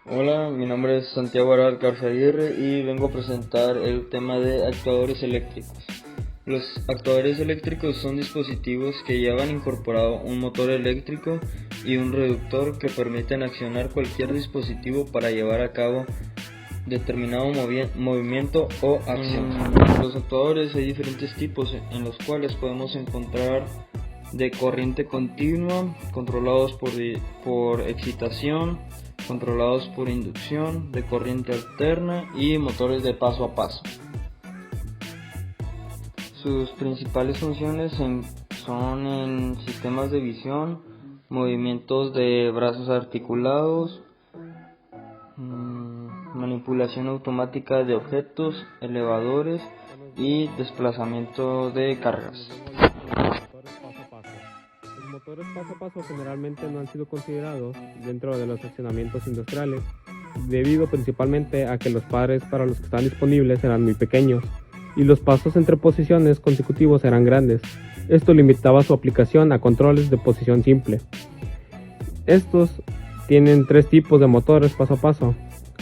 Hola, mi nombre es Santiago Arad Garza Aguirre y vengo a presentar el tema de actuadores eléctricos. Los actuadores eléctricos son dispositivos que llevan incorporado un motor eléctrico y un reductor que permiten accionar cualquier dispositivo para llevar a cabo determinado movimiento o acción. Los actuadores hay diferentes tipos en los cuales podemos encontrar de corriente continua, controlados por excitación, controlados por inducción, de corriente alterna y motores de paso a paso. Sus principales funciones son en sistemas de visión, movimientos de brazos articulados, manipulación automática de objetos, elevadores y desplazamiento de cargas. Los motores paso a paso generalmente no han sido considerados dentro de los accionamientos industriales, debido principalmente a que los pares para los que están disponibles eran muy pequeños y los pasos entre posiciones consecutivos eran grandes. Esto limitaba su aplicación a controles de posición simple. Estos tienen tres tipos de motores paso a paso.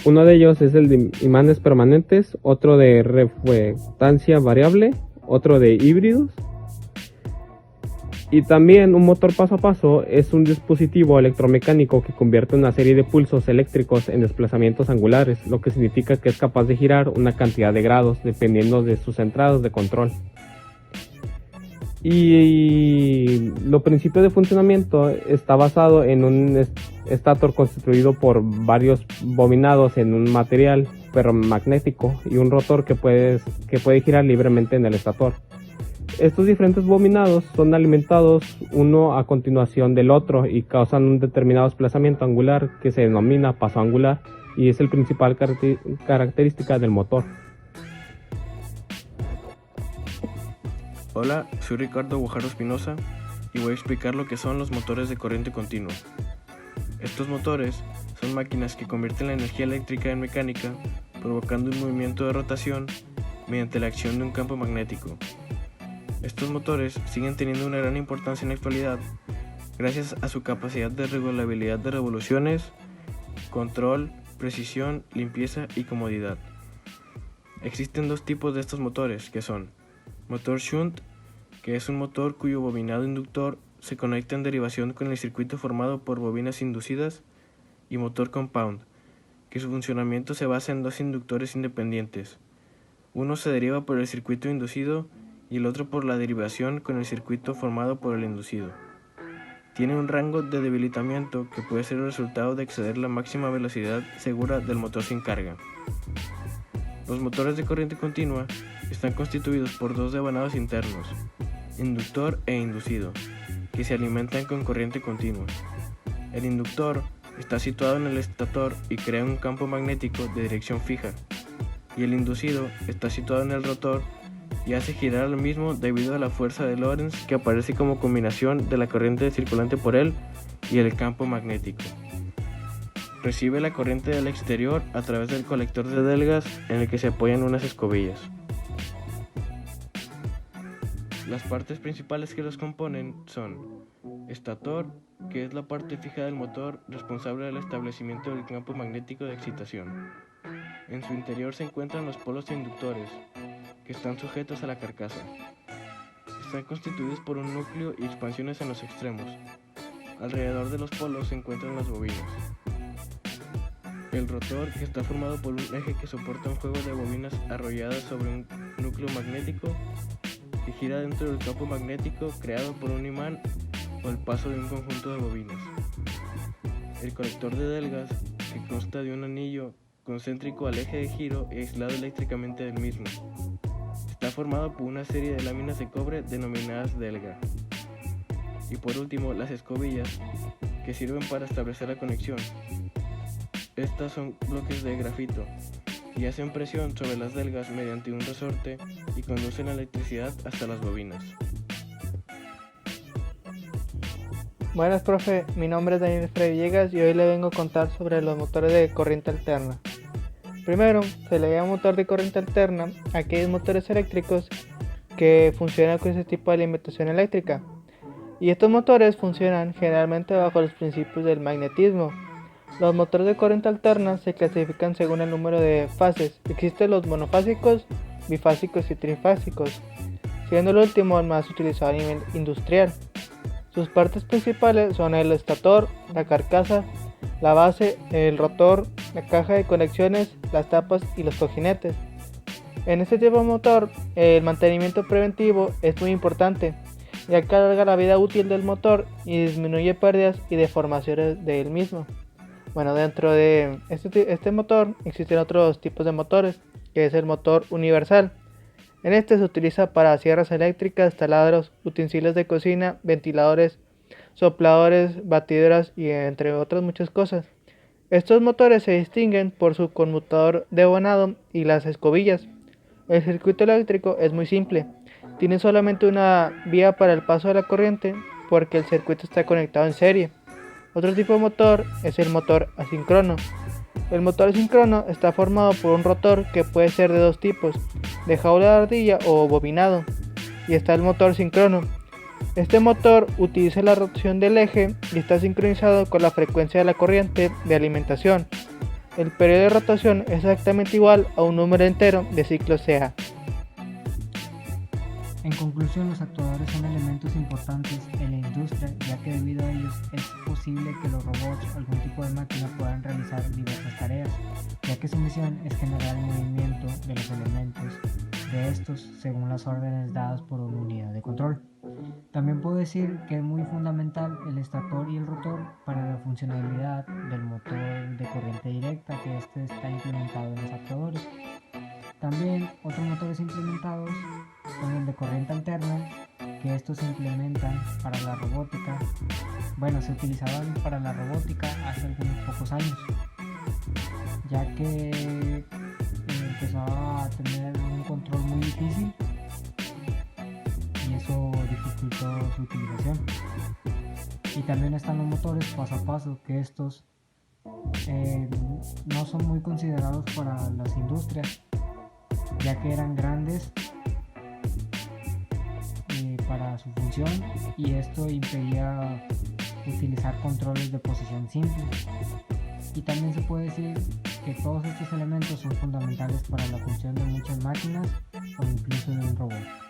Uno de ellos es el de imanes permanentes, otro de reflectancia variable, otro de híbridos. Y también un motor paso a paso es un dispositivo electromecánico que convierte una serie de pulsos eléctricos en desplazamientos angulares, lo que significa que es capaz de girar una cantidad de grados dependiendo de sus entradas de control. Y lo principio de funcionamiento está basado en un estator constituido por varios bobinados en un material ferromagnético y un rotor que puede girar libremente en el estator. Estos diferentes bobinados son alimentados uno a continuación del otro y causan un determinado desplazamiento angular que se denomina paso angular y es el principal característica del motor. Hola, soy Ricardo Guajardo Espinosa y voy a explicar lo que son los motores de corriente continua. Estos motores son máquinas que convierten la energía eléctrica en mecánica, provocando un movimiento de rotación mediante la acción de un campo magnético. Estos motores siguen teniendo una gran importancia en la actualidad gracias a su capacidad de regulabilidad de revoluciones, control, precisión, limpieza y comodidad. Existen dos tipos de estos motores que son motor shunt, que es un motor cuyo bobinado inductor se conecta en derivación con el circuito formado por bobinas inducidas, y motor compound, que su funcionamiento se basa en dos inductores independientes. Uno se deriva por el circuito inducido y el otro por la derivación con el circuito formado por el inducido. Tiene un rango de debilitamiento que puede ser el resultado de exceder la máxima velocidad segura del motor sin carga. Los motores de corriente continua están constituidos por dos devanados internos, inductor e inducido, que se alimentan con corriente continua. El inductor está situado en el estator y crea un campo magnético de dirección fija, y el inducido está situado en el rotor y hace girar al mismo debido a la fuerza de Lorentz que aparece como combinación de la corriente circulante por él y el campo magnético. Recibe la corriente del exterior a través del colector de Delgas en el que se apoyan unas escobillas. Las partes principales que los componen son estator, que es la parte fija del motor responsable del establecimiento del campo magnético de excitación. En su interior se encuentran los polos inductores, que están sujetos a la carcasa. Están constituidos por un núcleo y expansiones en los extremos. Alrededor de los polos se encuentran las bobinas. El rotor, que está formado por un eje que soporta un juego de bobinas arrolladas sobre un núcleo magnético que gira dentro del campo magnético creado por un imán o el paso de un conjunto de bobinas. El colector de Delgas, que consta de un anillo concéntrico al eje de giro y aislado eléctricamente del mismo. Está formado por una serie de láminas de cobre denominadas Delga. Y por último, las escobillas, que sirven para establecer la conexión. Estas son bloques de grafito y hacen presión sobre las delgas mediante un resorte y conducen la electricidad hasta las bobinas. Buenas, profe, mi nombre es Daniel Freddy Villegas y hoy le vengo a contar sobre los motores de corriente alterna. Primero, se le llama motor de corriente alterna a aquellos motores eléctricos que funcionan con ese tipo de alimentación eléctrica. Y estos motores funcionan generalmente bajo los principios del magnetismo, Los motores de corriente alterna se clasifican según el número de fases. Existen los monofásicos, bifásicos y trifásicos, siendo el último el más utilizado a nivel industrial. Sus partes principales son el estator, la carcasa, la base, el rotor, la caja de conexiones, las tapas y los cojinetes. En este tipo de motor, el mantenimiento preventivo es muy importante, ya que alarga la vida útil del motor y disminuye pérdidas y deformaciones del mismo. Bueno, dentro de este motor existen otros tipos de motores, que es el motor universal. En este se utiliza para sierras eléctricas, taladros, utensilios de cocina, ventiladores, sopladores, batidoras y entre otras muchas cosas. Estos motores se distinguen por su conmutador de bonado y las escobillas. El circuito eléctrico es muy simple, tiene solamente una vía para el paso de la corriente porque el circuito está conectado en serie. Otro tipo de motor es el motor asíncrono. El motor asíncrono está formado por un rotor que puede ser de dos tipos, de jaula de ardilla o bobinado, y está el motor síncrono. Este motor utiliza la rotación del eje y está sincronizado con la frecuencia de la corriente de alimentación. El periodo de rotación es exactamente igual a un número entero de ciclos CA. En conclusión, los actuadores son elementos importantes en la industria, ya que debido a ellos es posible que los robots o algún tipo de máquina puedan realizar diversas tareas, ya que su misión es generar el movimiento de los elementos de estos según las órdenes dadas por una unidad de control. También puedo decir que es muy fundamental el estator y el rotor para la funcionalidad del motor de corriente directa, que este está implementado en los actuadores. También otros motores implementados son el de corriente alterna, que estos se implementan para la robótica. Bueno, se utilizaban para la robótica hace algunos pocos años, ya que empezaba a tener un control muy difícil y eso dificultó su utilización. Y también están los motores paso a paso, que estos no son muy considerados para las industrias, ya que eran grandes para su función y esto impedía utilizar controles de posición simple. Y también se puede decir que todos estos elementos son fundamentales para la función de muchas máquinas o incluso de un robot.